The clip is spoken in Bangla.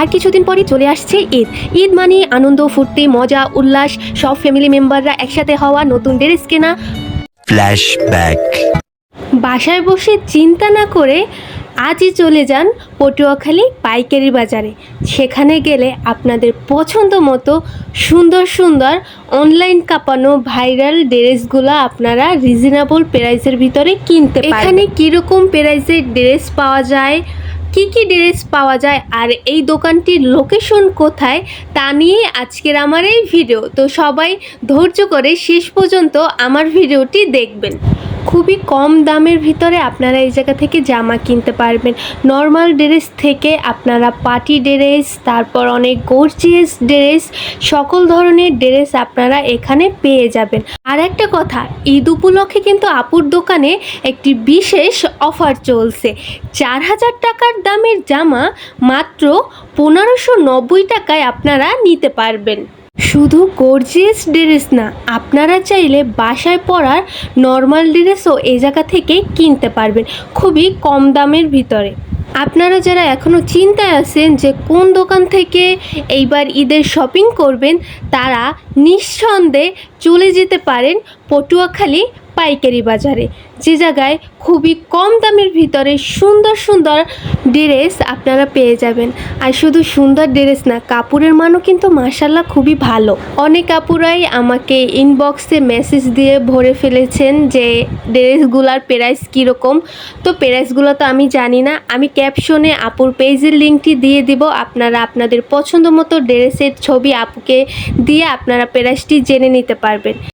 আর কিছুদিন পরই চলে আসছে ঈদ। ঈদ মানে আনন্দ, ফুর্তি, মজা, উল্লাস, সব ফ্যামিলি মেম্বাররা একসাথে হওয়া, নতুন ড্রেস কেনা। ফ্ল্যাশব্যাক। বাসায় বসে চিন্তা না করে আজই চলে যান পটুয়াখালী পাইকারি বাজারে। সেখানে গেলে আপনাদের পছন্দ মতো সুন্দর সুন্দর অনলাইন কাঁপানো ভাইরাল ড্রেসগুলো আপনারা রিজনেবল প্রাইসের ভিতরে কিনতে পারবেন। এখানে কীরকম প্রাইসের ড্রেস পাওয়া যায়, কি কি ড্রেস পাওয়া যায়, আর এই দোকানটির লোকেশন কোথায়, তা নিয়ে আজকের আমার এই ভিডিও। তো সবাই ধৈর্য করে শেষ পর্যন্ত আমার ভিডিওটি দেখবেন। খুবই কম দামের ভিতরে আপনারা এই জায়গা থেকে জামা কিনতে পারবেন। নর্মাল ড্রেস থেকে আপনারা পার্টি ড্রেস, তারপর অনেক গর্জিয়াস ড্রেস, সকল ধরনের ড্রেস আপনারা এখানে পেয়ে যাবেন। আর একটা কথা, ঈদ উপলক্ষে কিন্তু আপুর দোকানে একটি বিশেষ অফার চলছে। 4000 টাকার দামের জামা মাত্র 1590 টাকায় আপনারা নিতে পারবেন। শুধু গর্জিয়াস ড্রেস না, আপনারা চাইলে বাসায় পরার নর্মাল ড্রেসও এই জায়গা থেকে কিনতে পারবেন খুবই কম দামের ভিতরে। আপনারা যারা এখনও চিন্তায় আছেন যে কোন দোকান থেকে এইবার ঈদের শপিং করবেন, তারা নিঃসন্দেহে চলে যেতে পারেন পটুয়াখালী পাইকারি বাজারে, যে জায়গায় খুবই কম দামের ভিতরে সুন্দর সুন্দর ড্রেস আপনারা পেয়ে যাবেন। আর শুধু সুন্দর ড্রেস না, কাপড়ের মানও কিন্তু মাশাল্লাহ খুবই ভালো। অনেক আপুরাই আমাকে ইনবক্সে মেসেজ দিয়ে ভরে ফেলেছেন যে ড্রেসগুলোর প্রাইস কীরকম। তো প্রাইসগুলো তো আমি জানি না, আমি ক্যাপশনে আপুর পেজের লিঙ্কটি দিয়ে দিব। আপনারা আপনাদের পছন্দ মতো ড্রেসের ছবি আপুকে দিয়ে আপনারা প্রাইসটি জেনে নিতে পারবেন।